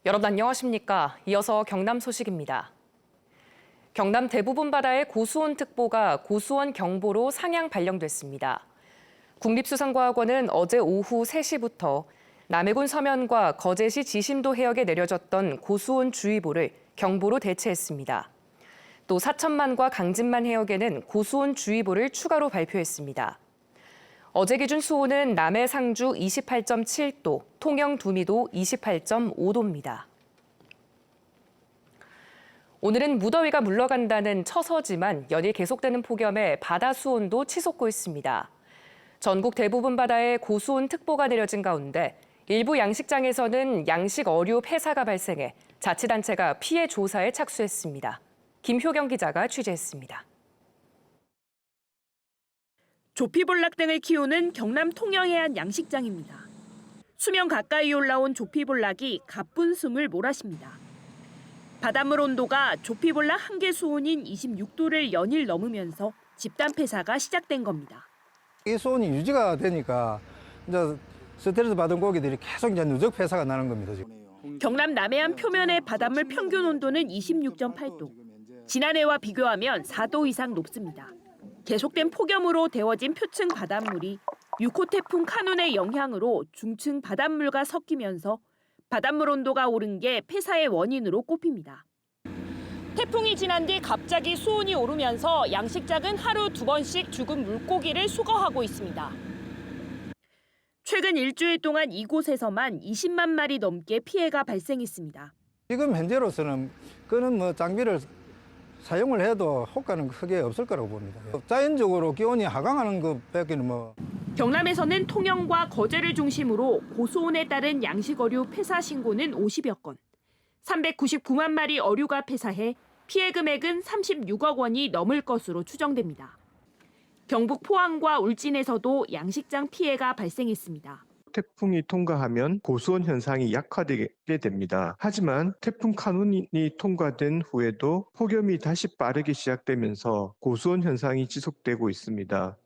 여러분 안녕하십니까? 이어서 경남 소식입니다. 경남 대부분 바다의 고수온특보가 고수온 경보로 상향 발령됐습니다. 국립수산과학원은 어제 오후 3시부터 남해군 서면과 거제시 지심도 해역에 내려졌던 고수온주의보를 경보로 대체했습니다. 또 사천만과 강진만 해역에는 고수온주의보를 추가로 발표했습니다. 어제 기준 수온은 남해 상주 28.7도, 통영 두미도 28.5도입니다. 오늘은 무더위가 물러간다는 처서지만 연일 계속되는 폭염에 바다 수온도 치솟고 있습니다. 전국 대부분 바다에 고수온 특보가 내려진 가운데 일부 양식장에서는 양식 어류 폐사가 발생해 자치단체가 피해 조사에 착수했습니다. 김효경 기자가 취재했습니다. 조피볼락 등을 키우는 경남 통영해안 양식장입니다. 수면 가까이 올라온 조피볼락이 가쁜 숨을 몰아쉽니다. 바닷물 온도가 조피볼락 한계 수온인 26도를 연일 넘으면서 집단 폐사가 시작된 겁니다. 이 수온이 유지가 되니까 이제 스트레스 받은 고기들이 계속 이제 누적 폐사가 나는 겁니다. 지금. 경남 남해안 표면의 바닷물 평균 온도는 26.8도. 지난해와 비교하면 4도 이상 높습니다. 계속된 폭염으로 데워진 표층 바닷물이 6호 태풍 카눈의 영향으로 중층 바닷물과 섞이면서 바닷물 온도가 오른 게 폐사의 원인으로 꼽힙니다. 태풍이 지난 뒤 갑자기 수온이 오르면서 양식장은 하루 2번씩 죽은 물고기를 수거하고 있습니다. 최근 일주일 동안 이곳에서만 20만 마리 넘게 피해가 발생했습니다. 지금 현재로서는 그런 장비를 사용을 해도 효과는 크게 없을 거라고 봅니다. 자연적으로 기온이 하강하는 것밖에는 경남에서는 통영과 거제를 중심으로 고수온에 따른 양식어류 폐사 신고는 50여 건, 399만 마리 어류가 폐사해 피해 금액은 36억 원이 넘을 것으로 추정됩니다. 경북 포항과 울진에서도 양식장 피해가 발생했습니다. 태풍이 통과하면 고수온 현상이 약화되게 됩니다. 하지만 태풍 카눈이 통과된 후에도 폭염이 다시 빠르게 시작되면서 고수온 현상이 지속되고 있습니다.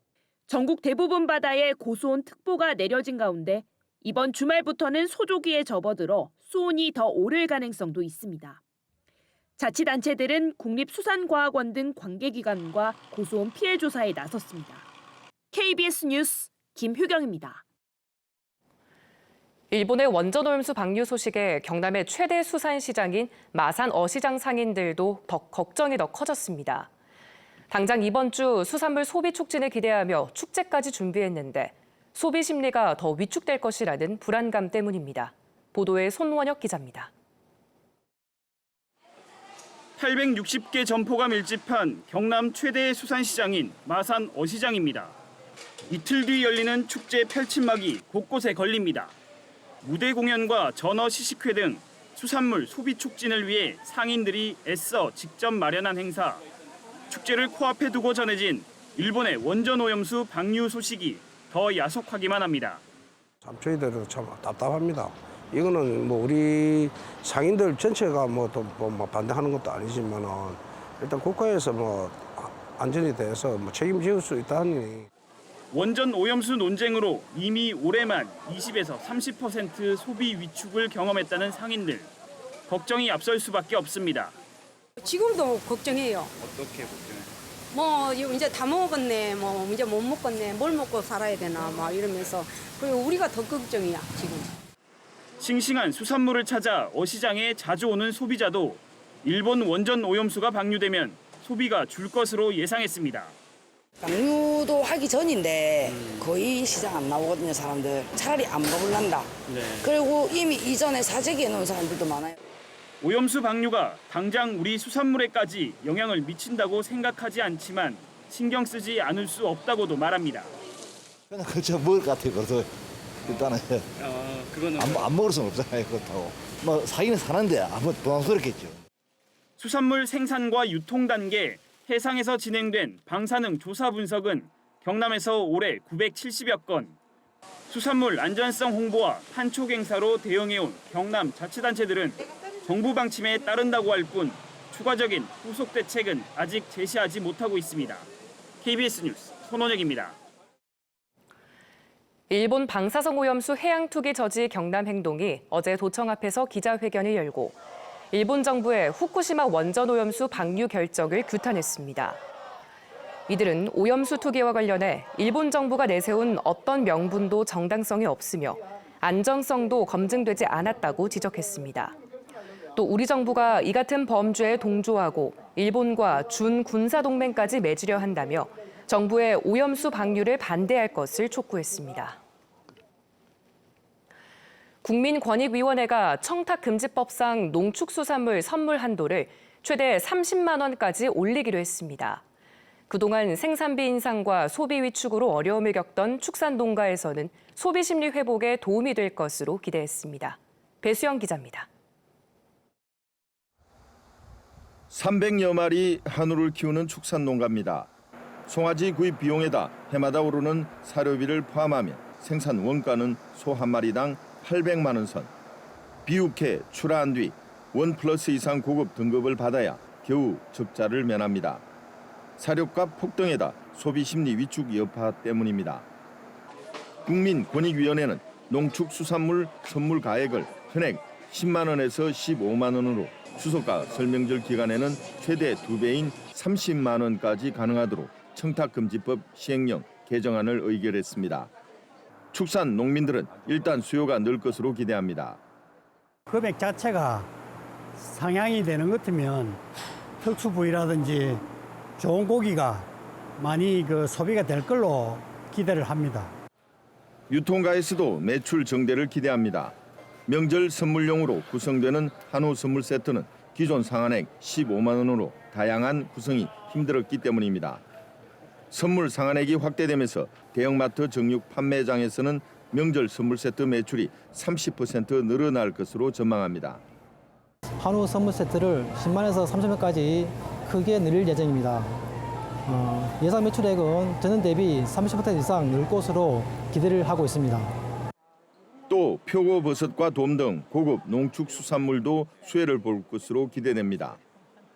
전국 대부분 바다에 고수온 특보가 내려진 가운데 이번 주말부터는 소조기에 접어들어 수온이 더 오를 가능성도 있습니다. 자치단체들은 국립수산과학원 등 관계기관과 고수온 피해 조사에 나섰습니다. KBS 뉴스 김효경입니다. 일본의 원전오염수 방류 소식에 경남의 최대 수산시장인 마산 어시장 상인들도 걱정이 더 커졌습니다. 당장 이번 주 수산물 소비 촉진을 기대하며 축제까지 준비했는데 소비 심리가 더 위축될 것이라는 불안감 때문입니다. 보도에 손원혁 기자입니다. 860개 점포가 밀집한 경남 최대의 수산시장인 마산 어시장입니다. 이틀 뒤 열리는 축제 펼침막이 곳곳에 걸립니다. 무대 공연과 전어 시식회 등 수산물 소비 촉진을 위해 상인들이 애써 직접 마련한 행사. 축제를 코앞에 두고 전해진 일본의 원전 오염수 방류 소식이 더 야속하기만 합니다. 참 저희들도 참 답답합니다. 이거는 우리 상인들 전체가 반대하는 것도 아니지만은 일단 국가에서 안전에 대해서 책임질 수 있다니. 원전 오염수 논쟁으로 이미 올해만 20에서 30% 소비 위축을 경험했다는 상인들. 걱정이 앞설 수밖에 없습니다. 지금도 걱정해요. 어떻게 걱정해요? 이제 다 먹었네, 이제 못 먹겠네, 뭘 먹고 살아야 되나, 이러면서. 그리고 우리가 더 걱정이야, 지금. 싱싱한 수산물을 찾아 어시장에 자주 오는 소비자도 일본 원전 오염수가 방류되면 소비가 줄 것으로 예상했습니다. 방류도 하기 전인데 거의 시장 안 나오거든요, 사람들. 차라리 안 먹을란다. 네. 그리고 이미 이전에 사재기해 놓은 사람들도 많아요. 오염수 방류가 당장 우리 수산물에까지 영향을 미친다고 생각하지 않지만 신경 쓰지 않을 수 없다고도 말합니다. 그냥 그저 먹을 것 같아요, 그래서 일단은. 그거는 안 먹을 수는 없잖아요, 그렇다고. 사기는 사는데 아무 부담스럽겠죠. 수산물 생산과 유통 단계, 해상에서 진행된 방사능 조사 분석은 경남에서 올해 970여 건, 수산물 안전성 홍보와 판촉 행사로 대응해온 경남 자치단체들은 정부 방침에 따른다고 할 뿐 추가적인 후속 대책은 아직 제시하지 못하고 있습니다. KBS 뉴스 손원혁입니다. 일본 방사성 오염수 해양 투기 저지 경남 행동이 어제 도청 앞에서 기자회견을 열고 일본 정부의 후쿠시마 원전 오염수 방류 결정을 규탄했습니다. 이들은 오염수 투기와 관련해 일본 정부가 내세운 어떤 명분도 정당성이 없으며 안전성도 검증되지 않았다고 지적했습니다. 또 우리 정부가 이 같은 범죄에 동조하고 일본과 준 군사 동맹까지 맺으려 한다며 정부의 오염수 방류를 반대할 것을 촉구했습니다. 국민권익위원회가 청탁금지법상 농축수산물 선물 한도를 최대 30만 원까지 올리기로 했습니다. 그동안 생산비 인상과 소비 위축으로 어려움을 겪던 축산농가에서는 소비 심리 회복에 도움이 될 것으로 기대했습니다. 배수영 기자입니다. 300여 마리 한우를 키우는 축산농가입니다. 송아지 구입 비용에다 해마다 오르는 사료비를 포함하면 생산 원가는 소 한 마리당 800만 원 선. 비육해 출하한 뒤 1+ 이상 고급 등급을 받아야 겨우 적자를 면합니다. 사료값 폭등에다 소비 심리 위축 여파 때문입니다. 국민권익위원회는 농축수산물 선물 가액을 현행 10만 원에서 15만 원으로 추석과 설명절 기간에는 최대 2배인 30만 원까지 가능하도록 청탁금지법 시행령 개정안을 의결했습니다. 축산 농민들은 일단 수요가 늘 것으로 기대합니다. 금액 자체가 상향이 되는 것 같으면 특수 부위라든지 좋은 고기가 많이 소비가 될 걸로 기대를 합니다. 유통가에서도 매출 증대를 기대합니다. 명절 선물용으로 구성되는 한우 선물 세트는 기존 상한액 15만 원으로 다양한 구성이 힘들었기 때문입니다. 선물 상한액이 확대되면서 대형마트 정육 판매장에서는 명절 선물 세트 매출이 30% 늘어날 것으로 전망합니다. 한우 선물 세트를 10만에서 30만까지 크게 늘릴 예정입니다. 예상 매출액은 전년 대비 30% 이상 늘 것으로 기대를 하고 있습니다. 또 표고버섯과 돔 등 고급 농축수산물도 수혜를 볼 것으로 기대됩니다.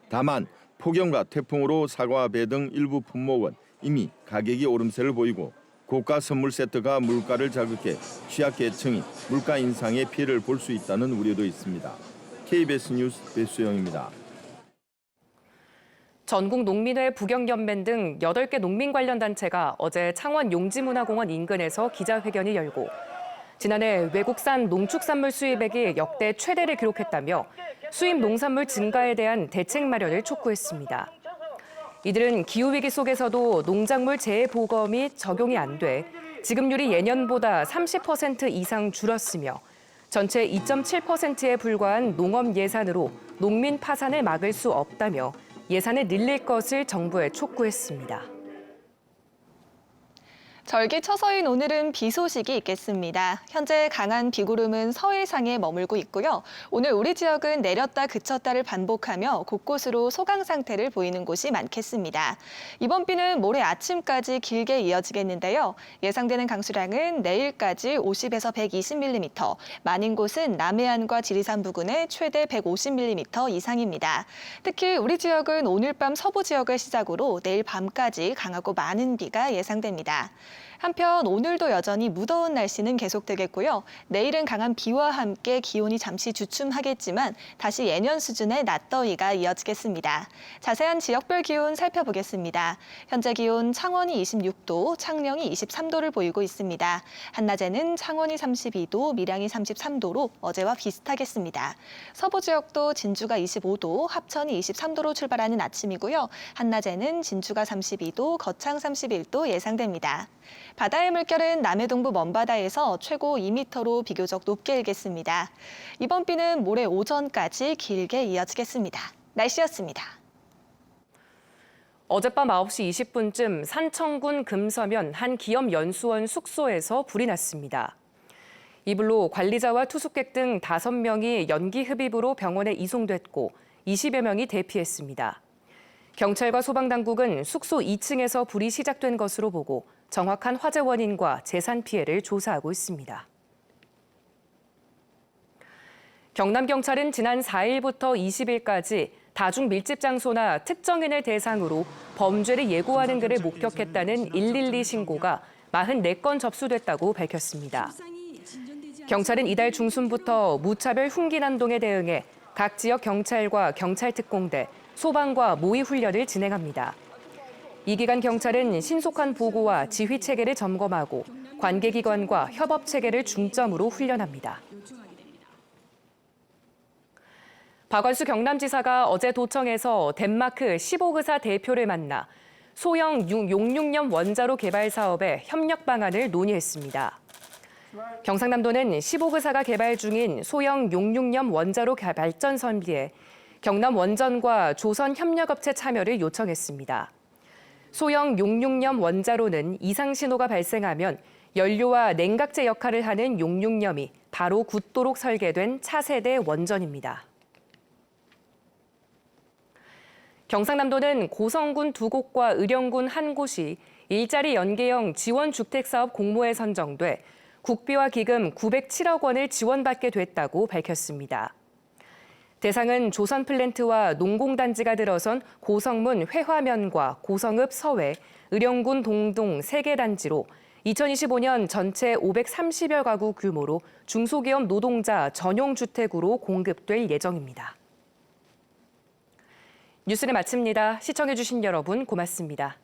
다만 폭염과 태풍으로 사과, 배 등 일부 품목은 이미 가격이 오름세를 보이고 고가 선물 세트가 물가를 자극해 취약계층이 물가 인상의 피해를 볼 수 있다는 우려도 있습니다. KBS 뉴스 배수영입니다. 전국 농민회 부경연맹 등 8개 농민 관련 단체가 어제 창원 용지문화공원 인근에서 기자회견을 열고 지난해 외국산 농축산물 수입액이 역대 최대를 기록했다며 수입 농산물 증가에 대한 대책 마련을 촉구했습니다. 이들은 기후위기 속에서도 농작물 재보검이 적용이 안 돼 지급률이 예년보다 30% 이상 줄었으며 전체 2.7%에 불과한 농업 예산으로 농민 파산을 막을 수 없다며 예산을 늘릴 것을 정부에 촉구했습니다. 절기처서인 오늘은 비 소식이 있겠습니다. 현재 강한 비구름은 서해상에 머물고 있고요. 오늘 우리 지역은 내렸다 그쳤다를 반복하며 곳곳으로 소강 상태를 보이는 곳이 많겠습니다. 이번 비는 모레 아침까지 길게 이어지겠는데요. 예상되는 강수량은 내일까지 50에서 120mm, 많은 곳은 남해안과 지리산 부근에 최대 150mm 이상입니다. 특히 우리 지역은 오늘 밤 서부 지역을 시작으로 내일 밤까지 강하고 많은 비가 예상됩니다. 한편 오늘도 여전히 무더운 날씨는 계속되겠고요. 내일은 강한 비와 함께 기온이 잠시 주춤하겠지만 다시 예년 수준의 낮더위가 이어지겠습니다. 자세한 지역별 기온 살펴보겠습니다. 현재 기온 창원이 26도, 창녕이 23도를 보이고 있습니다. 한낮에는 창원이 32도, 밀양이 33도로 어제와 비슷하겠습니다. 서부 지역도 진주가 25도, 합천이 23도로 출발하는 아침이고요. 한낮에는 진주가 32도, 거창 31도 예상됩니다. 바다의 물결은 남해 동부 먼바다에서 최고 2m로 비교적 높게 일겠습니다. 이번 비는 모레 오전까지 길게 이어지겠습니다. 날씨였습니다. 어젯밤 9시 20분쯤 산청군 금서면 한 기업 연수원 숙소에서 불이 났습니다. 이 불로 관리자와 투숙객 등 5명이 연기 흡입으로 병원에 이송됐고 20여 명이 대피했습니다. 경찰과 소방당국은 숙소 2층에서 불이 시작된 것으로 보고 정확한 화재 원인과 재산 피해를 조사하고 있습니다. 경남경찰은 지난 4일부터 20일까지 다중 밀집 장소나 특정인을 대상으로 범죄를 예고하는 글을 목격했다는 112 신고가 44건 접수됐다고 밝혔습니다. 경찰은 이달 중순부터 무차별 흉기 난동에 대응해 각 지역 경찰과 경찰특공대, 소방과 모의 훈련을 진행합니다. 이 기간 경찰은 신속한 보고와 지휘 체계를 점검하고 관계기관과 협업 체계를 중점으로 훈련합니다. 박원수 경남지사가 어제 도청에서 덴마크 15의사 대표를 만나 소형 용융염 원자로 개발 사업의 협력 방안을 논의했습니다. 경상남도는 15의사가 개발 중인 소형 용융염 원자로 발전 설비에 경남 원전과 조선 협력업체 참여를 요청했습니다. 소형 용융염 원자로는 이상 신호가 발생하면 연료와 냉각제 역할을 하는 용융염이 바로 굳도록 설계된 차세대 원전입니다. 경상남도는 고성군 2곳과 의령군 1곳이 일자리 연계형 지원주택사업 공모에 선정돼 국비와 기금 907억 원을 지원받게 됐다고 밝혔습니다. 대상은 조선플랜트와 농공단지가 들어선 고성문 회화면과 고성읍 서회, 의령군 동동 3개 단지로 2025년 전체 530여 가구 규모로 중소기업 노동자 전용 주택으로 공급될 예정입니다. 뉴스를 마칩니다. 시청해주신 여러분 고맙습니다.